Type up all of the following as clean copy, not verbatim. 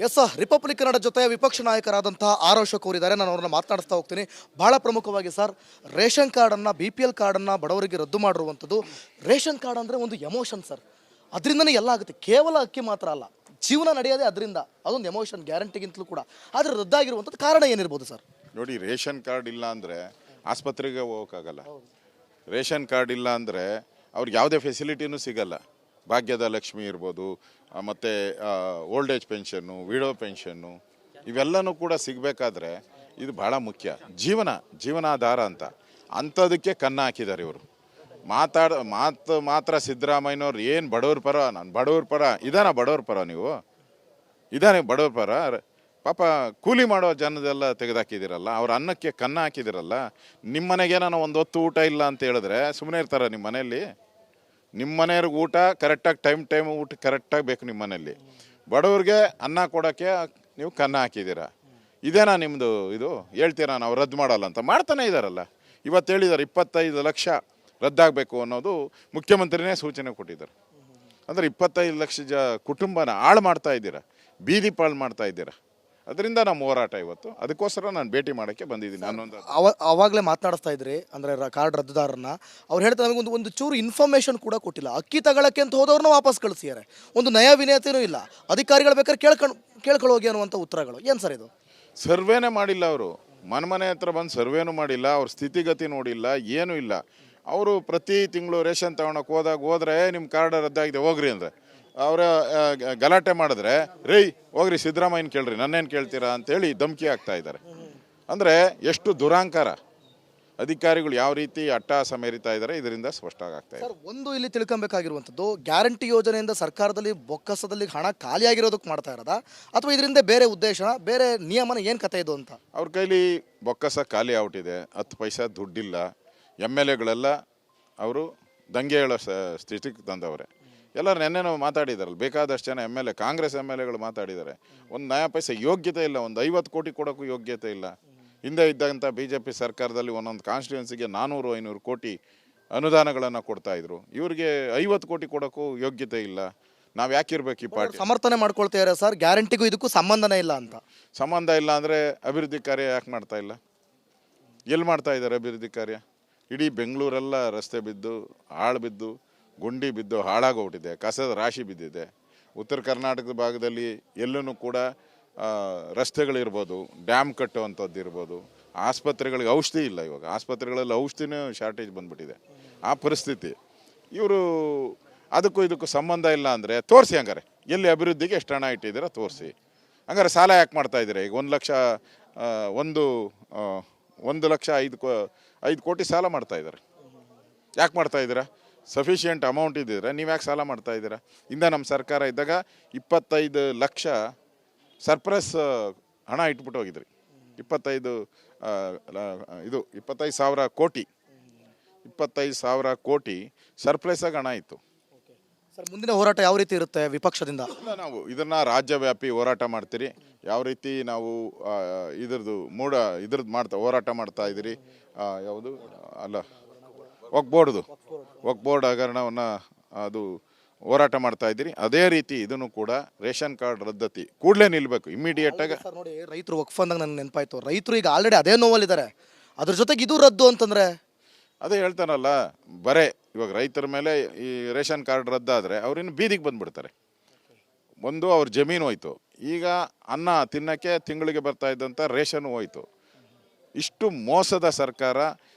S republic Kannada ಜೊತೆ ವಿಪಕ್ಷ ನಾಯಕರಾದಂತಹ R Ashok ಅವರಿದ್ದಾರೆ. ನಾನು ಅವ್ರನ್ನ ಮಾತನಾಡಿಸ್ತಾ ಹೋಗ್ತೀನಿ. ಬಹಳ ಪ್ರಮುಖವಾಗಿ ಸರ್, ರೇಷನ್ ಕಾರ್ಡನ್ನು BPL ಕಾರ್ಡನ್ನು ಬಡವರಿಗೆ ರದ್ದು ಮಾಡಿರುವಂಥದ್ದು. ರೇಷನ್ ಕಾರ್ಡ್ ಅಂದರೆ ಒಂದು ಎಮೋಷನ್ ಸರ್, ಅದರಿಂದನೇ ಎಲ್ಲ ಆಗುತ್ತೆ. ಕೇವಲ ಅಕ್ಕಿ ಮಾತ್ರ ಅಲ್ಲ, ಜೀವನ ನಡೆಯೋದೇ ಅದರಿಂದ. ಅದೊಂದು ಎಮೋಷನ್ ಗ್ಯಾರಂಟಿಗಿಂತಲೂ ಕೂಡ. ಆದರೆ ರದ್ದಾಗಿರುವಂಥದ್ದು ಕಾರಣ ಏನಿರ್ಬೋದು ಸರ್? ನೋಡಿ, ರೇಷನ್ ಕಾರ್ಡ್ ಇಲ್ಲ ಅಂದರೆ ಆಸ್ಪತ್ರೆಗೆ ಹೋಗೋಕ್ಕಾಗಲ್ಲ. ರೇಷನ್ ಕಾರ್ಡ್ ಇಲ್ಲ ಅಂದರೆ ಅವ್ರಿಗೆ ಯಾವುದೇ ಫೆಸಿಲಿಟಿನೂ ಸಿಗಲ್ಲ. ಭಾಗ್ಯದ ಲಕ್ಷ್ಮಿ ಇರ್ಬೋದು, ಮತ್ತು ಓಲ್ಡ್ ಏಜ್ ಪೆನ್ಷನ್ನು, ವಿಡೋ ಪೆನ್ಷನ್ನು, ಇವೆಲ್ಲನೂ ಕೂಡ ಸಿಗಬೇಕಾದ್ರೆ ಇದು ಭಾಳ ಮುಖ್ಯ. ಜೀವನಾಧಾರ ಅಂಥದಕ್ಕೆ ಕನ್ನ ಹಾಕಿದ್ದಾರೆ ಇವರು. ಮಾತು ಮಾತ್ರ ಸಿದ್ದರಾಮಯ್ಯನವ್ರು ಏನು ಬಡವ್ರ ಪರ, ನಾನು ಬಡವ್ರ ಪರ ಬಡವ್ರ ಪರ ನೀವು ಬಡವ್ರ ಪರ. ಪಾಪ ಕೂಲಿ ಮಾಡೋ ಜನದೆಲ್ಲ ತೆಗೆದಾಕಿದ್ದೀರಲ್ಲ, ಅವ್ರ ಅನ್ನಕ್ಕೆ ಕನ್ನ ಹಾಕಿದಿರಲ್ಲ. ನಿಮ್ಮ ಮನೆಗೇನೋ ಒಂದು ಹೊತ್ತು ಊಟ ಇಲ್ಲ ಅಂತ ಹೇಳಿದ್ರೆ ಸುಮ್ಮನೆ ಇರ್ತಾರ? ನಿಮ್ಮ ಮನೆಯಲ್ಲಿ ನಿಮ್ಮ ಮನೆಯವ್ರಿಗೆ ಊಟ ಕರೆಕ್ಟಾಗಿ ಟೈಮ್ ಊಟ ಕರೆಕ್ಟಾಗಿ ಬೇಕು. ನಿಮ್ಮ ಮನೆಯಲ್ಲಿ ಬಡವ್ರಿಗೆ ಅನ್ನ ಕೊಡೋಕ್ಕೆ ನೀವು ಕನ್ನ ಹಾಕಿದ್ದೀರಾ. ಇದೇನಾ ನಿಮ್ಮದು? ಇದು ಹೇಳ್ತೀರಾ ನಾವು ರದ್ದು ಮಾಡಲ್ಲ ಅಂತ? ಮಾಡ್ತಾನೆ ಇದ್ದಾರಲ್ಲ. ಇವತ್ತು ಹೇಳಿದ್ದಾರೆ 25 ಲಕ್ಷ ರದ್ದಾಗಬೇಕು ಅನ್ನೋದು ಮುಖ್ಯಮಂತ್ರಿನೇ ಸೂಚನೆ ಕೊಟ್ಟಿದ್ದಾರೆ. ಅಂದರೆ 25 ಲಕ್ಷ ಕುಟುಂಬನ ಹಾಳು ಮಾಡ್ತಾ ಇದ್ದೀರಾ, ಬೀದಿ ಪಾಳು ಮಾಡ್ತಾ ಇದ್ದೀರಾ. ಅದರಿಂದ ನಮ್ಮ ಹೋರಾಟ ಇವತ್ತು. ಅದಕ್ಕೋಸ್ಕರ ನಾನು ಭೇಟಿ ಮಾಡೋಕ್ಕೆ ಬಂದಿದ್ದೀನಿ. ಅವಾಗಲೇ ಮಾತನಾಡಿಸ್ತಾ ಇದ್ರಿ ಅಂದರೆ ಕಾರ್ಡ್ ರದ್ದುದಾರನ್ನ. ಅವ್ರು ಹೇಳ್ತಾರೆ ನಮಗೆ ಒಂದು ಚೂರು ಇನ್ಫಾರ್ಮೇಷನ್ ಕೂಡ ಕೊಟ್ಟಿಲ್ಲ. ಅಕ್ಕಿ ತಗೊಳಕ್ಕೆ ಅಂತ ಹೋದವ್ರನ್ನ ವಾಪಸ್ ಕಳಿಸಿದ್ದಾರೆ. ಒಂದು ನಯ ವಿನಯತೆಯೂ ಇಲ್ಲ. ಅಧಿಕಾರಿಗಳು ಬೇಕಾದ್ರೆ ಕೇಳ್ಕೊಳ್ಳೋಗಿ ಅನ್ನುವಂಥ ಉತ್ತರಗಳು. ಏನು ಸರ್ ಇದು? ಸರ್ವೇನೇ ಮಾಡಿಲ್ಲ ಅವರು. ಮನೆ ಹತ್ರ ಬಂದು ಸರ್ವೇನೂ ಮಾಡಿಲ್ಲ. ಅವ್ರ ಸ್ಥಿತಿಗತಿ ನೋಡಿಲ್ಲ, ಏನೂ ಇಲ್ಲ. ಅವರು ಪ್ರತಿ ತಿಂಗಳು ರೇಷನ್ ತಗೊಳಕ್ಕೆ ಹೋದ್ರೆ ನಿಮ್ಮ ಕಾರ್ಡ್ ರದ್ದಾಗಿದೆ ಹೋಗ್ರಿ ಅಂದರೆ ಅವರ ಗಲಾಟೆ ಮಾಡಿದ್ರೆ, ರೈ ಹೋಗ್ರಿ ಸಿದ್ದರಾಮಯ್ಯನ ಕೇಳ್ರಿ, ನನ್ನೇನು ಕೇಳ್ತೀರಾ ಅಂತೇಳಿ ಧಮಕಿ ಆಗ್ತಾ ಇದ್ದಾರೆ. ಅಂದರೆ ಎಷ್ಟು ದುರಾಂಕಾರ ಅಧಿಕಾರಿಗಳು, ಯಾವ ರೀತಿ ಅಟ್ಟಹಾಸ ಮೆರಿತಾ ಇದ್ದಾರೆ, ಇದರಿಂದ ಸ್ಪಷ್ಟ ಆಗ್ತಾ ಇದೆ. ಒಂದು ಇಲ್ಲಿ ತಿಳ್ಕೊಬೇಕಾಗಿರುವಂಥದ್ದು, ಗ್ಯಾರಂಟಿ ಯೋಜನೆಯಿಂದ ಸರ್ಕಾರದಲ್ಲಿ ಬೊಕ್ಕಸದಲ್ಲಿ ಹಣ ಖಾಲಿಯಾಗಿರೋದಕ್ಕೆ ಮಾಡ್ತಾ ಇರೋದಾ, ಅಥವಾ ಇದರಿಂದ ಬೇರೆ ಉದ್ದೇಶನ, ಬೇರೆ ನಿಯಮನ, ಏನು ಕತೆ ಇದು ಅಂತ? ಅವ್ರ ಕೈಲಿ ಬೊಕ್ಕಸ ಖಾಲಿ ಆಗ್ಬಿಟ್ಟಿದೆ. 10 ಪೈಸಾ ದುಡ್ಡಿಲ್ಲ. MLAಗಳೆಲ್ಲ ಅವರು ದಂಗೆ ಹೇಳೋ ಸ್ಥಿತಿಗೆ ತಂದವ್ರೆ. ಎಲ್ಲರೂ ನೆನ್ನೆನೋ ಮಾತಾಡಿದಾರಲ್ಲ, ಬೇಕಾದಷ್ಟು ಜನ MLA, ಕಾಂಗ್ರೆಸ್ MLAಗಳು ಮಾತಾಡಿದ್ದಾರೆ. ಒಂದು ನಯ ಪೈಸೆ ಯೋಗ್ಯತೆ ಇಲ್ಲ. ಒಂದು 50 ಕೋಟಿ ಕೊಡೋಕ್ಕೂ ಯೋಗ್ಯತೆ ಇಲ್ಲ. ಹಿಂದೆ ಇದ್ದಂಥ BJP ಸರ್ಕಾರದಲ್ಲಿ ಒಂದೊಂದು ಕಾನ್ಸ್ಟಿಟ್ಯೂನ್ಸಿಗೆ 400-500 ಕೋಟಿ ಅನುದಾನಗಳನ್ನು ಕೊಡ್ತಾಯಿದ್ರು. ಇವ್ರಿಗೆ 50 ಕೋಟಿ ಕೊಡೋಕ್ಕೂ ಯೋಗ್ಯತೆ ಇಲ್ಲ. ನಾವು ಯಾಕಿರ್ಬೇಕು ಈ ಪಾರ್ಟಿ? ಸಮರ್ಥನೆ ಮಾಡ್ಕೊಳ್ತಾ ಸರ್, ಗ್ಯಾರಂಟಿಗೂ ಇದಕ್ಕೂ ಸಂಬಂಧನೇ ಇಲ್ಲ ಅಂತ. ಸಂಬಂಧ ಇಲ್ಲ ಅಂದರೆ ಅಭಿವೃದ್ಧಿ ಕಾರ್ಯ ಯಾಕೆ ಮಾಡ್ತಾ ಇಲ್ಲ? ಎಲ್ಲಿ ಮಾಡ್ತಾ ಇದ್ದಾರೆ ಅಭಿವೃದ್ಧಿ ಕಾರ್ಯ? ಇಡೀ ಬೆಂಗಳೂರೆಲ್ಲ ರಸ್ತೆ ಬಿದ್ದು, ಹಾಳು ಬಿದ್ದು, ಗುಂಡಿ ಬಿದ್ದು ಹಾಳಾಗೋಗ್ಬಿಟ್ಟಿದೆ. ಕಸದ ರಾಶಿ ಬಿದ್ದಿದೆ. ಉತ್ತರ ಕರ್ನಾಟಕದ ಭಾಗದಲ್ಲಿ ಎಲ್ಲೂ ಕೂಡ ರಸ್ತೆಗಳಿರ್ಬೋದು, ಡ್ಯಾಮ್ ಕಟ್ಟುವಂಥದ್ದು ಇರ್ಬೋದು, ಆಸ್ಪತ್ರೆಗಳಿಗೆ ಔಷಧಿ ಇಲ್ಲ. ಇವಾಗ ಆಸ್ಪತ್ರೆಗಳಲ್ಲಿ ಔಷಧಿನೂ ಶಾರ್ಟೇಜ್ ಬಂದ್ಬಿಟ್ಟಿದೆ. ಆ ಪರಿಸ್ಥಿತಿ. ಇವರು ಅದಕ್ಕೂ ಇದಕ್ಕೂ ಸಂಬಂಧ ಇಲ್ಲ ಅಂದರೆ ತೋರಿಸಿ, ಹಂಗಾರೆ ಎಲ್ಲಿ ಅಭಿವೃದ್ಧಿಗೆ ಎಷ್ಟು ಹಣ ಇಟ್ಟಿದ್ದೀರಾ ತೋರಿಸಿ. ಹಂಗಾರೆ ಸಾಲ ಯಾಕೆ ಮಾಡ್ತಾ ಇದ್ದೀರಾ? ಈಗ 1 ಲಕ್ಷ 5 ಕೋಟಿ ಸಾಲ ಮಾಡ್ತಾ ಇದ್ದಾರೆ. ಯಾಕೆ ಮಾಡ್ತಾ ಇದ್ದೀರಾ? ಸಫಿಷಿಯೆಂಟ್ ಅಮೌಂಟ್ ಇದ್ದಿದ್ರೆ ನೀವು ಯಾಕೆ ಸಾಲ ಮಾಡ್ತಾ ಇದ್ದೀರಾ? ನಮ್ಮ ಸರ್ಕಾರ ಇದ್ದಾಗ 25 ಲಕ್ಷ ಸರ್ಪ್ರೈಸ್ ಹಣ ಇಟ್ಬಿಟ್ಟು ಹೋಗಿದ್ರಿ. 25,000 ಕೋಟಿ 25,000 ಕೋಟಿ ಸರ್ಪ್ರೈಸಾಗಿ ಹಣ ಇತ್ತು. ಸರ್, ಮುಂದಿನ ಹೋರಾಟ ಯಾವ ರೀತಿ ಇರುತ್ತೆ ವಿಪಕ್ಷದಿಂದ? ನಾವು ಇದನ್ನು ರಾಜ್ಯವ್ಯಾಪಿ ಹೋರಾಟ ಮಾಡ್ತೀರಿ. ಯಾವ ರೀತಿ ನಾವು ಇದ್ರದ್ದು ಹೋರಾಟ ಮಾಡ್ತಾ ಇದ್ದೀರಿ. ಯಾವುದು ಅಲ್ಲ, ವಕ್ಫ್ ಬೋರ್ಡ್ ಹಗರಣವನ್ನು ಅದು ಹೋರಾಟ ಮಾಡ್ತಾ ಇದ್ದೀರಿ. ಅದೇ ರೀತಿ ಇದನ್ನು ಕೂಡ ರೇಷನ್ ಕಾರ್ಡ್ ರದ್ದತಿ ಕೂಡಲೇ ನಿಲ್ಲಬೇಕು, ಇಮಿಡಿಯೇಟಾಗಿ. ಸರ್ ನೋಡಿ, ರೈತರು ವಕ್ಫ್ ಅಂದಾಗ ನನಗೆ ನೆನಪಾಯ್ತು. ರೈತರು ಈಗ ಆಲ್ರೆಡಿ ಅದೇ ನೋವಲ್ಲಿದ್ದಾರೆ. ಅದ್ರ ಜೊತೆಗೆ ಇದು ರದ್ದು ಅಂತಂದರೆ ಅದೇ ಹೇಳ್ತಾನಲ್ಲ, ಇವಾಗ ರೈತರ ಮೇಲೆ ಈ ರೇಷನ್ ಕಾರ್ಡ್ ರದ್ದಾದರೆ ಅವ್ರಿನ್ನು ಬೀದಿಗೆ ಬಂದುಬಿಡ್ತಾರೆ. ಒಂದು ಅವ್ರ ಜಮೀನು ಹೋಯ್ತು. ಈಗ ಅನ್ನ ತಿನ್ನೋಕ್ಕೆ ತಿಂಗಳಿಗೆ ಬರ್ತಾ ಇದ್ದಂಥ ರೇಷನ್ ಹೋಯ್ತು. ಇಷ್ಟು ಮೋಸದ ಸರ್ಕಾರ,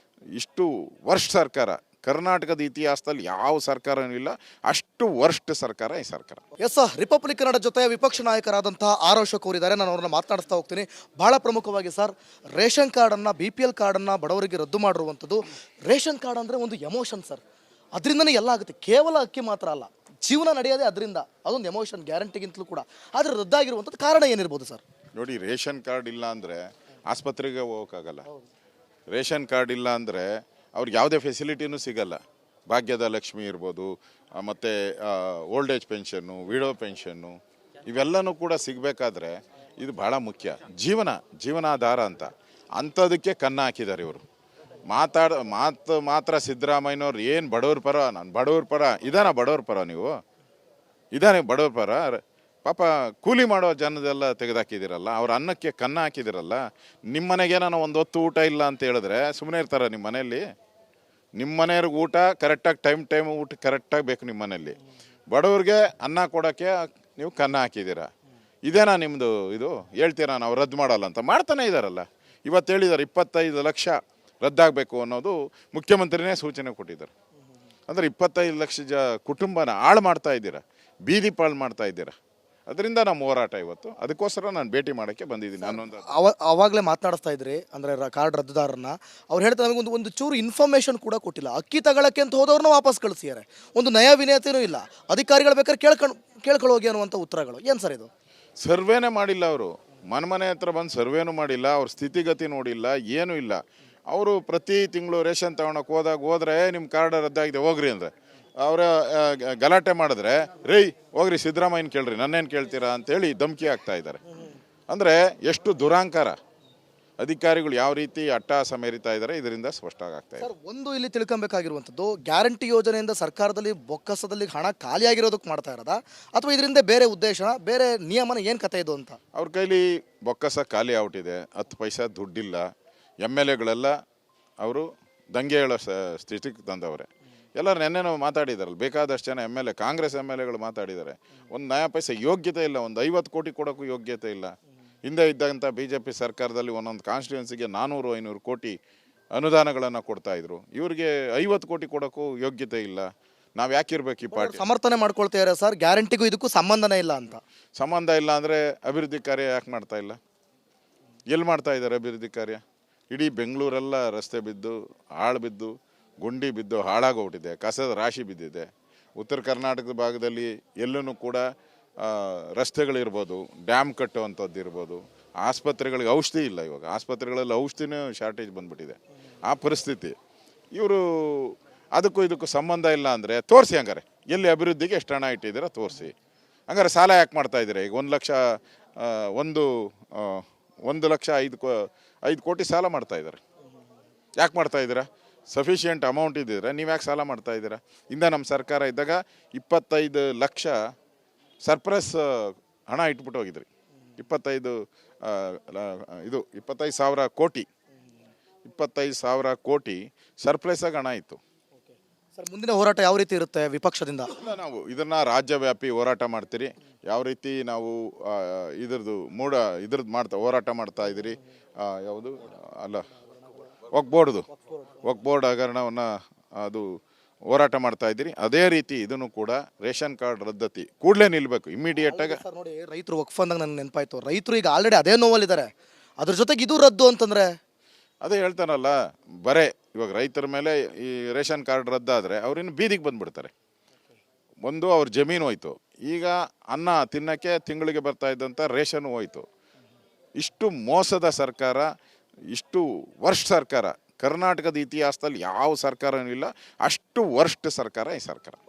ಇಷ್ಟು ವರ್ಸ್ಟ್ ಸರ್ಕಾರ ಕರ್ನಾಟಕದ ಇತಿಹಾಸದಲ್ಲಿ ಯಾವ ಸರ್ಕಾರನೂ ಇಲ್ಲ. ಅಷ್ಟು ವರ್ಸ್ಟ್ ಸರ್ಕಾರ ಈ ಸರ್ಕಾರ. ಎಸ್ ರಿಪಬ್ಲಿಕ್ ಕನ್ನಡ ಜೊತೆ ವಿಪಕ್ಷ ನಾಯಕರಾದಂತಹ ಆರ್ ಅಶೋಕ್ ಅವರಿದ್ದಾರೆ. ನಾನು ಅವ್ರನ್ನ ಮಾತನಾಡಿಸ್ತಾ ಹೋಗ್ತೀನಿ. ಬಹಳ ಪ್ರಮುಖವಾಗಿ ಸರ್, ರೇಷನ್ ಕಾರ್ಡನ್ನು BPL ಕಾರ್ಡನ್ನು ಬಡವರಿಗೆ ರದ್ದು ಮಾಡಿರುವಂಥದ್ದು. ರೇಷನ್ ಕಾರ್ಡ್ ಅಂದರೆ ಒಂದು ಎಮೋಷನ್ ಸರ್, ಅದರಿಂದನೇ ಎಲ್ಲ ಆಗುತ್ತೆ. ಕೇವಲ ಅಕ್ಕಿ ಮಾತ್ರ ಅಲ್ಲ, ಜೀವನ ನಡೆಯೋದೇ ಅದರಿಂದ. ಅದೊಂದು ಎಮೋಷನ್ ಗ್ಯಾರಂಟಿಗಿಂತಲೂ ಕೂಡ. ಆದರೆ ರದ್ದಾಗಿರುವಂಥದ್ದು ಕಾರಣ ಏನಿರ್ಬೋದು ಸರ್? ನೋಡಿ, ರೇಷನ್ ಕಾರ್ಡ್ ಇಲ್ಲ ಅಂದರೆ ಆಸ್ಪತ್ರೆಗೆ ಹೋಗೋಕ್ಕಾಗಲ್ಲ. ರೇಷನ್ ಕಾರ್ಡ್ ಇಲ್ಲ ಅಂದರೆ ಅವ್ರಿಗೆ ಯಾವುದೇ ಫೆಸಿಲಿಟಿನೂ ಸಿಗಲ್ಲ. ಭಾಗ್ಯದ ಲಕ್ಷ್ಮಿ ಇರ್ಬೋದು, ಮತ್ತು ಓಲ್ಡ್ ಏಜ್ ಪೆನ್ಷನ್ನು, ವಿಡೋ ಪೆನ್ಷನ್ನು, ಇವೆಲ್ಲನೂ ಕೂಡ ಸಿಗಬೇಕಾದ್ರೆ ಇದು ಭಾಳ ಮುಖ್ಯ. ಜೀವನಾಧಾರ ಅಂಥದಕ್ಕೆ ಕನ್ನ ಹಾಕಿದ್ದಾರೆ ಇವರು. ಮಾತು ಮಾತ್ರ ಸಿದ್ದರಾಮಯ್ಯನವ್ರು ಏನು ಬಡವ್ರ ಪರ, ನಾನು ಬಡವ್ರ ಪರ ಬಡವ್ರ ಪರ ನೀವು ಬಡವ್ರ ಪರ. ಪಾಪ ಕೂಲಿ ಮಾಡೋ ಜನದೆಲ್ಲ ತೆಗೆದಾಕಿದಿರಲ್ಲ, ಅವ್ರ ಅನ್ನಕ್ಕೆ ಕನ್ನ ಹಾಕಿದಿರಲ್ಲ. ನಿಮ್ಮ ಮನೆಗೆ ನಾನು ಒಂದು ಹೊತ್ತು ಊಟ ಇಲ್ಲ ಅಂತ ಹೇಳಿದ್ರೆ ಸುಮ್ಮನೆ ಇರ್ತಾರ ನಿಮ್ಮ ಮನೆಯಲ್ಲಿ? ನಿಮ್ಮ ಮನೆಯವ್ರಿಗೆ ಊಟ ಕರೆಕ್ಟಾಗಿ ಟೈಮ್ ಊಟ ಕರೆಕ್ಟಾಗಿ ಬೇಕು ನಿಮ್ಮ ಮನೆಯಲ್ಲಿ. ಬಡವ್ರಿಗೆ ಅನ್ನ ಕೊಡೋಕ್ಕೆ ನೀವು ಕನ್ನ ಹಾಕಿದ್ದೀರಾ. ಇದೇನಾ ನಿಮ್ಮದು ಇದು? ಹೇಳ್ತೀರಾ ನಾವು ರದ್ದು ಮಾಡಲ್ಲ ಅಂತ? ಮಾಡ್ತಾನೆ ಇದ್ದಾರಲ್ಲ. ಇವತ್ತು ಹೇಳಿದ್ದಾರೆ 25 ಲಕ್ಷ ರದ್ದಾಗಬೇಕು ಅನ್ನೋದು ಮುಖ್ಯಮಂತ್ರಿನೇ ಸೂಚನೆ ಕೊಟ್ಟಿದ್ದಾರೆ. ಅಂದರೆ 25 ಲಕ್ಷ ಕುಟುಂಬನ ಹಾಳು ಮಾಡ್ತಾ ಇದ್ದೀರಾ, ಬೀದಿ ಪಾಳು ಮಾಡ್ತಾ ಇದ್ದೀರಾ. ಅದರಿಂದ ನಮ್ಮ ಹೋರಾಟ ಇವತ್ತು. ಅದಕ್ಕೋಸ್ಕರ ನಾನು ಭೇಟಿ ಮಾಡೋಕ್ಕೆ ಬಂದಿದ್ದೀನಿ. ನಾನೊಂದು ಅವಾಗಲೇ ಮಾತನಾಡಿಸ್ತಾ ಇದ್ರಿ ಅಂದರೆ ಕಾರ್ಡ್ ರದ್ದುದಾರರನ್ನ. ಅವ್ರು ಹೇಳ್ತಾರೆ ನಮಗೆ ಒಂದು ಚೂರು ಇನ್ಫಾರ್ಮೇಷನ್ ಕೂಡ ಕೊಟ್ಟಿಲ್ಲ. ಅಕ್ಕಿ ತಗೊಳಕ್ಕೆ ಅಂತ ಹೋದವ್ರನ್ನ ವಾಪಸ್ ಕಳಿಸಿದ್ದಾರೆ. ಒಂದು ನಯ ವಿನಯತೆಯೂ ಇಲ್ಲ. ಅಧಿಕಾರಿಗಳು ಬೇಕಾದ್ರೆ ಕೇಳ್ಕೊಳ್ಳೋಗಿ ಅನ್ನುವಂಥ ಉತ್ತರಗಳು. ಏನು ಸರ್ ಇದು? ಸರ್ವೇನೇ ಮಾಡಿಲ್ಲ ಅವರು. ಮನೆ ಹತ್ರ ಬಂದು ಸರ್ವೇನೂ ಮಾಡಿಲ್ಲ, ಅವ್ರ ಸ್ಥಿತಿಗತಿ ನೋಡಿಲ್ಲ, ಏನೂ ಇಲ್ಲ. ಅವರು ಪ್ರತಿ ತಿಂಗಳು ರೇಷನ್ ತಗೊಳಕ್ಕೆ ಹೋದರೆ ನಿಮ್ಮ ಕಾರ್ಡ್ ರದ್ದಾಗಿದೆ ಹೋಗ್ರಿ ಅಂದರೆ ಅವರ ಗಲಾಟೆ ಮಾಡಿದ್ರೆ ರೈ ಹೋಗ್ರಿ ಸಿದ್ದರಾಮಯ್ಯನ ಕೇಳ್ರಿ, ನನ್ನೇನು ಕೇಳ್ತೀರಾ ಅಂತೇಳಿ ಧಮಕಿ ಹಾಕ್ತಾ ಇದ್ದಾರೆ. ಅಂದರೆ ಎಷ್ಟು ದುರಾಂಕಾರ ಅಧಿಕಾರಿಗಳು ಯಾವ ರೀತಿ ಅಟ್ಟಹಾಸ ಮೆರಿತಾ ಇದ್ದಾರೆ ಇದರಿಂದ ಸ್ಪಷ್ಟ ಆಗ್ತಾ ಇದೆ. ಸರ್, ಒಂದು ಇಲ್ಲಿ ತಿಳ್ಕೊಬೇಕಾಗಿರುವಂಥದ್ದು, ಗ್ಯಾರಂಟಿ ಯೋಜನೆಯಿಂದ ಸರ್ಕಾರದಲ್ಲಿ ಬೊಕ್ಕಸದಲ್ಲಿ ಹಣ ಖಾಲಿಯಾಗಿರೋದಕ್ಕೆ ಮಾಡ್ತಾ ಇರೋದಾ ಅಥವಾ ಇದರಿಂದ ಬೇರೆ ಉದ್ದೇಶ, ಬೇರೆ ನಿಯಮನ ಏನು ಕತೆ ಇದು ಅಂತ? ಅವ್ರ ಕೈಲಿ ಬೊಕ್ಕಸ ಖಾಲಿ ಔಟಿದೆ, 10 ಪೈಸಾ ದುಡ್ಡಿಲ್ಲ. MLAಗಳೆಲ್ಲ ಅವರು ದಂಗೆ ಹೇಳೋ ಸ್ಥಿತಿಗೆ ತಂದವ್ರೆ. ಎಲ್ಲರೂ ನೆನ್ನೆನೂ ಮಾತಾಡಿದಾರಲ್ಲ, ಬೇಕಾದಷ್ಟು ಜನ MLA, ಕಾಂಗ್ರೆಸ್ MLAಗಳು ಮಾತಾಡಿದ್ದಾರೆ. ಒಂದು ನಯಾ ಪೈಸೆ ಯೋಗ್ಯತೆ ಇಲ್ಲ, ಒಂದು 50 ಕೋಟಿ ಕೊಡೋಕ್ಕೂ ಯೋಗ್ಯತೆ ಇಲ್ಲ. ಹಿಂದೆ ಇದ್ದಂಥ BJP ಸರ್ಕಾರದಲ್ಲಿ ಒಂದೊಂದು ಕಾನ್ಸ್ಟಿಟ್ಯೂನ್ಸಿಗೆ 400-500 ಕೋಟಿ ಅನುದಾನಗಳನ್ನು ಕೊಡ್ತಾಯಿದ್ರು. ಇವ್ರಿಗೆ 50 ಕೋಟಿ ಕೊಡೋಕ್ಕೂ ಯೋಗ್ಯತೆ ಇಲ್ಲ. ನಾವು ಯಾಕಿರ್ಬೇಕು ಈ ಪಾರ್ಟಿ? ಸಮರ್ಥನೆ ಮಾಡ್ಕೊಳ್ತಾ ಇದ್ದಾರೆ ಸರ್, ಗ್ಯಾರಂಟಿಗೂ ಇದಕ್ಕೂ ಸಂಬಂಧನೇ ಇಲ್ಲ ಅಂತ. ಸಂಬಂಧ ಇಲ್ಲ ಅಂದರೆ ಅಭಿವೃದ್ಧಿ ಕಾರ್ಯ ಯಾಕೆ ಮಾಡ್ತಾ ಇಲ್ಲ? ಎಲ್ಲಿ ಮಾಡ್ತಾ ಇದ್ದಾರೆ ಅಭಿವೃದ್ಧಿ ಕಾರ್ಯ? ಇಡೀ ಬೆಂಗಳೂರೆಲ್ಲ ರಸ್ತೆ ಬಿದ್ದು, ಹಾಳು ಬಿದ್ದು, ಗುಂಡಿ ಬಿದ್ದು ಹಾಳಾಗೋಗ್ಬಿಟ್ಟಿದೆ, ಕಸದ ರಾಶಿ ಬಿದ್ದಿದೆ. ಉತ್ತರ ಕರ್ನಾಟಕದ ಭಾಗದಲ್ಲಿ ಎಲ್ಲೂ ಕೂಡ ರಸ್ತೆಗಳಿರ್ಬೋದು, ಡ್ಯಾಮ್ ಕಟ್ಟುವಂಥದ್ದು ಇರ್ಬೋದು, ಆಸ್ಪತ್ರೆಗಳಿಗೆ ಔಷಧಿ ಇಲ್ಲ. ಇವಾಗ ಆಸ್ಪತ್ರೆಗಳಲ್ಲಿ ಔಷಧಿನೂ ಶಾರ್ಟೇಜ್ ಬಂದ್ಬಿಟ್ಟಿದೆ. ಆ ಪರಿಸ್ಥಿತಿ. ಇವರು ಅದಕ್ಕೂ ಇದಕ್ಕೂ ಸಂಬಂಧ ಇಲ್ಲ ಅಂದರೆ ತೋರಿಸಿ, ಹಂಗಾರೆ ಎಲ್ಲಿ ಅಭಿವೃದ್ಧಿಗೆ ಎಷ್ಟು ಹಣ ಇಟ್ಟಿದ್ದೀರಾ ತೋರಿಸಿ. ಹಂಗಾರೆ ಸಾಲ ಯಾಕೆ ಮಾಡ್ತಾ ಇದ್ದೀರಾ? ಈಗ 1 ಲಕ್ಷ 1,05 ಕೋಟಿ ಸಾಲ ಮಾಡ್ತಾ ಇದ್ದಾರೆ. ಯಾಕೆ ಮಾಡ್ತಾ ಇದ್ದೀರಾ? ಸಫಿಷಿಯೆಂಟ್ ಅಮೌಂಟ್ ಇದ್ದಿದ್ರೆ ನೀವು ಯಾಕೆ ಸಾಲ ಮಾಡ್ತಾ ಇದ್ದೀರಾ? ನಮ್ಮ ಸರ್ಕಾರ ಇದ್ದಾಗ 25 ಲಕ್ಷ ಸರ್ಪ್ರೈಸ್ ಹಣ ಇಟ್ಬಿಟ್ಟು ಹೋಗಿದ್ರಿ. 25,000 ಕೋಟಿ 25,000 ಕೋಟಿ ಸರ್ಪ್ರೈಸಾಗಿ ಹಣ ಇತ್ತು. ಸರ್, ಮುಂದಿನ ಹೋರಾಟ ಯಾವ ರೀತಿ ಇರುತ್ತೆ ವಿಪಕ್ಷದಿಂದ? ನಾವು ಇದನ್ನು ರಾಜ್ಯವ್ಯಾಪಿ ಹೋರಾಟ ಮಾಡ್ತೀರಿ. ಯಾವ ರೀತಿ ನಾವು ಇದ್ರದ್ದು ಹೋರಾಟ ಮಾಡ್ತಾ ಇದ್ದೀರಿ. ಯಾವುದು ಅಲ್ಲ, ವಕ್ಫ್ ಬೋರ್ಡ್ ಹಗರಣವನ್ನು ಅದು ಹೋರಾಟ ಮಾಡ್ತಾ ಇದ್ದೀರಿ. ಅದೇ ರೀತಿ ಇದನ್ನು ಕೂಡ ರೇಷನ್ ಕಾರ್ಡ್ ರದ್ದತಿ ಕೂಡಲೇ ನಿಲ್ಲಬೇಕು, ಇಮಿಡಿಯೇಟಾಗಿ. ಸರ್ ನೋಡಿ, ರೈತರು ವಕ್ಫ್ ಅಂದಾಗ ನನಗೆ ನೆನಪಾಯ್ತು. ರೈತರು ಈಗ ಆಲ್ರೆಡಿ ಅದೇ ನೋವಲ್ಲಿದ್ದಾರೆ. ಅದ್ರ ಜೊತೆಗೆ ಇದು ರದ್ದು ಅಂತಂದರೆ ಅದೇ ಹೇಳ್ತಾನಲ್ಲ, ಇವಾಗ ರೈತರ ಮೇಲೆ ಈ ರೇಷನ್ ಕಾರ್ಡ್ ರದ್ದಾದರೆ ಅವ್ರಿನ್ನು ಬೀದಿಗೆ ಬಂದುಬಿಡ್ತಾರೆ. ಒಂದು ಅವ್ರ ಜಮೀನು ಹೋಯ್ತು, ಈಗ ಅನ್ನ ತಿನ್ನೋಕ್ಕೆ ತಿಂಗಳಿಗೆ ಬರ್ತಾ ಇದ್ದಂಥ ರೇಷನ್ ಹೋಯ್ತು. ಇಷ್ಟು ಮೋಸದ ಸರ್ಕಾರ, ಇಷ್ಟು ವರ್ಸ್ಟ್ ಸರ್ಕಾರ ಕರ್ನಾಟಕದ ಇತಿಹಾಸದಲ್ಲಿ ಯಾವ ಸರ್ಕಾರನೂ ಇಲ್ಲ. ಅಷ್ಟು ವರ್ಸ್ಟ್ ಸರ್ಕಾರ ಈ ಸರ್ಕಾರ.